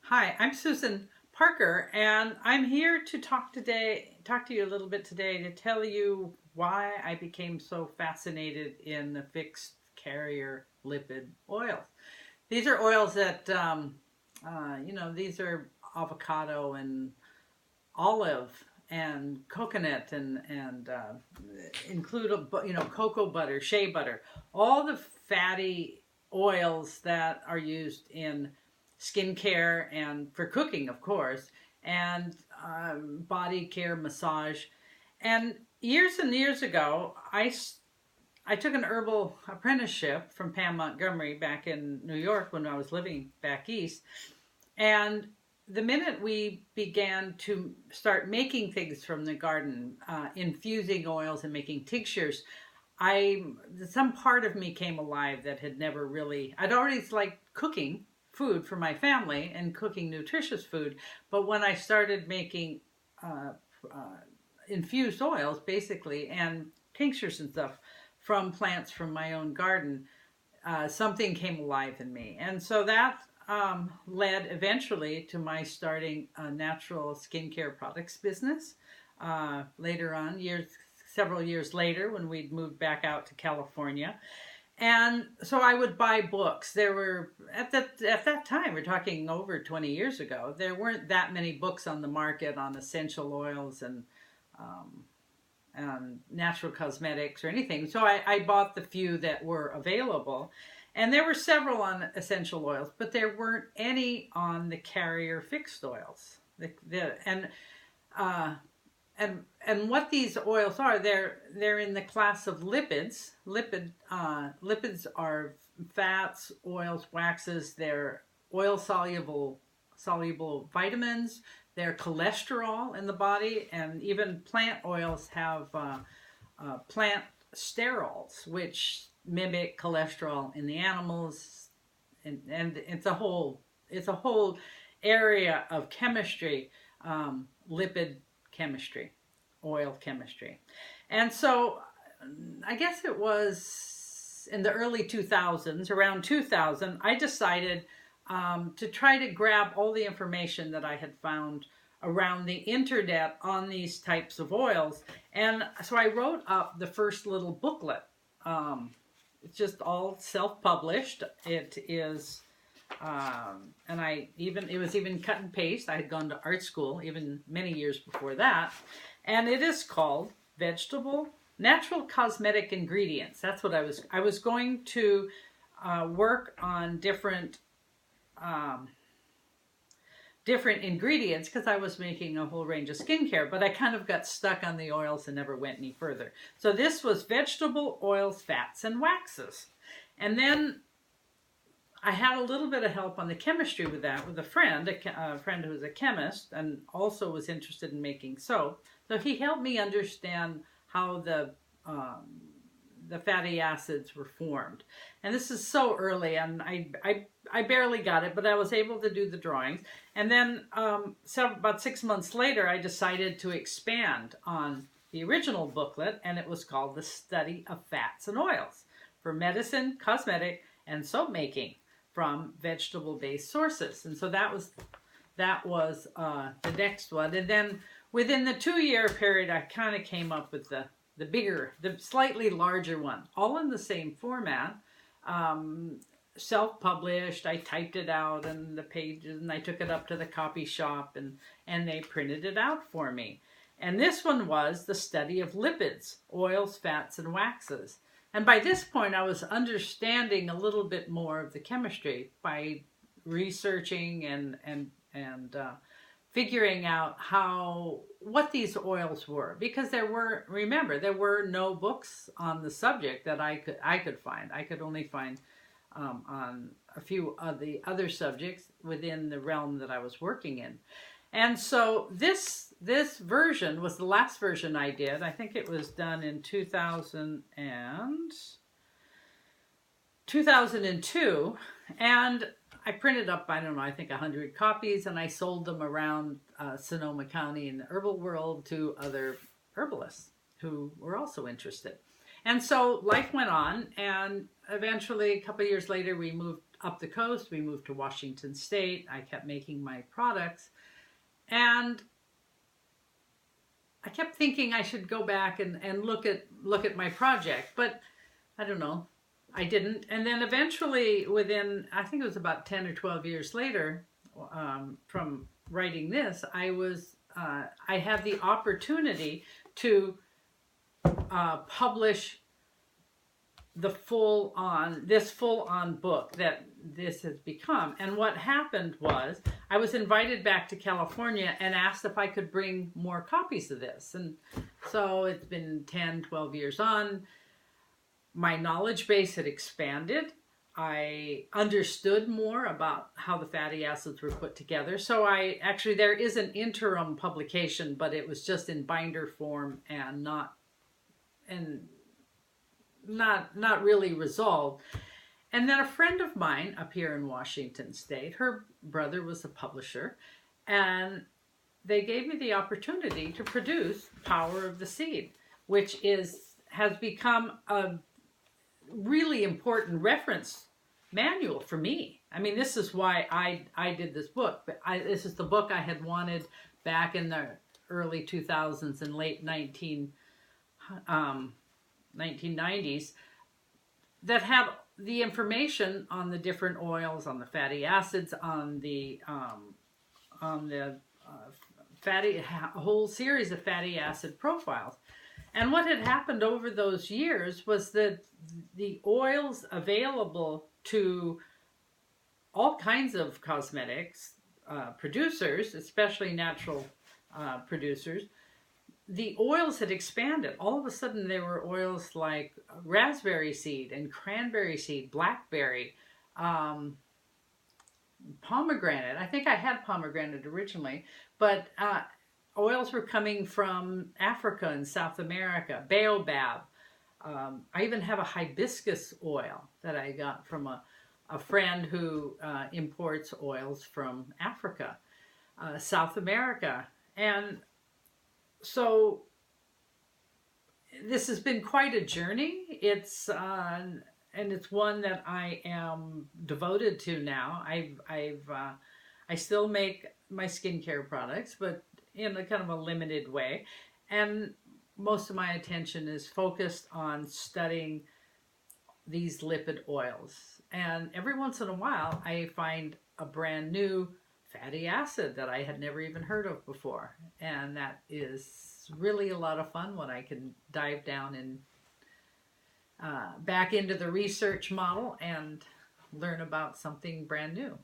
Hi, I'm Susan Parker, and I'm here to talk to you a little bit today to tell you why I became so fascinated in the fixed carrier lipid oils. These are oils that, these are avocado and olive and coconut and include cocoa butter, shea butter, all the fatty oils that are used in skincare and for cooking, of course, and body care, massage. And years ago, I took an herbal apprenticeship from Pam Montgomery back in New York when I was living back east. And the minute we began to start making things from the garden, infusing oils and making tinctures, I some part of me came alive that had never really. I'd always liked cooking food for my family and cooking nutritious food, but when I started making uh, uh, infused oils, basically, and tinctures and stuff from plants from my own garden, something came alive in me. And so that led eventually to my starting a natural skincare products business. Later on, several years later, when we'd moved back out to California, and so I would buy books. There were at that time, we're talking over 20 years ago. There weren't that many books on the market on essential oils um, natural cosmetics or anything. So I bought the few that were available. And there were several on essential oils, but there weren't any on the carrier fixed oils. Uh, and what these oils are, they're in the class of lipids. Lipids are fats, oils, waxes. They're oil soluble vitamins. They're cholesterol in the body, and even plant oils have plant sterols, which mimic cholesterol in the animals, and it's a whole area of chemistry, lipid chemistry, oil chemistry. And so I guess it was in the early 2000s, around 2000, I decided to try to grab all the information that I had found around the internet on these types of oils. And so I wrote up the first little booklet. It's just all self-published. It is and it was even cut and paste. I had gone to art school even many years before that. And it is called Vegetable Natural Cosmetic Ingredients. That's what I was going to work on different ingredients because I was making a whole range of skincare, but I kind of got stuck on the oils and never went any further. So this was vegetable oils, fats, and waxes. And then I had a little bit of help on the chemistry with that, with a friend who was a chemist and also was interested in making soap. So he helped me understand how the fatty acids were formed. And this is so early, and I barely got it, but I was able to do the drawings. And then about 6 months later, I decided to expand on the original booklet, and it was called The Study of Fats and Oils for Medicine, Cosmetic, and Soap Making from Vegetable-Based Sources. And so that was the next one. And then within the 2-year period, I kind of came up with the slightly larger one, all in the same format, self-published. I typed it out and the pages, and I took it up to the copy shop, and they printed it out for me. And this one was The Study of Lipids, Oils, Fats, and Waxes. And by this point, I was understanding a little bit more of the chemistry by researching and figuring out what these oils were, because there were no books on the subject that I could find. I could only find on a few of the other subjects within the realm that I was working in. And so this version was the last version I did. I think it was done in 2002, and I printed up, I don't know, I think 100 copies, and I sold them around Sonoma County in the herbal world to other herbalists who were also interested. And so life went on, and eventually, a couple of years later, we moved up the coast. We moved to Washington State. I kept making my products. And I kept thinking I should go back and look at my project. But I don't know. I didn't. And then eventually, within, I think it was about 10 or 12 years later, from writing this, I had the opportunity to publish this full on book that this has become. And what happened was I was invited back to California and asked if I could bring more copies of this. And so it's been 10, 12 years on. My knowledge base had expanded. I understood more about how the fatty acids were put together. So there is an interim publication, but it was just in binder form and not really resolved. And then a friend of mine up here in Washington State, her brother was a publisher, and they gave me the opportunity to produce Power of the Seed, which has become a really important reference manual for me. I mean, this is why I did this book. But this is the book I had wanted back in the early 2000s and late 1990s, that had the information on the different oils, on the fatty acids, on the a whole series of fatty acid profiles. And what had happened over those years was that the oils available to all kinds of cosmetics producers, especially natural producers, the oils had expanded. All of a sudden there were oils like raspberry seed and cranberry seed, blackberry, pomegranate. I think I had pomegranate originally, but oils were coming from Africa and South America, baobab. I even have a hibiscus oil that I got from a friend who imports oils from Africa, South America. And so this has been quite a journey. And it's one that I am devoted to now. I still make my skincare products, but in a kind of a limited way. And most of my attention is focused on studying these lipid oils. And every once in a while, I find a brand new fatty acid that I had never even heard of before. And that is really a lot of fun when I can dive down and back into the research model and learn about something brand new.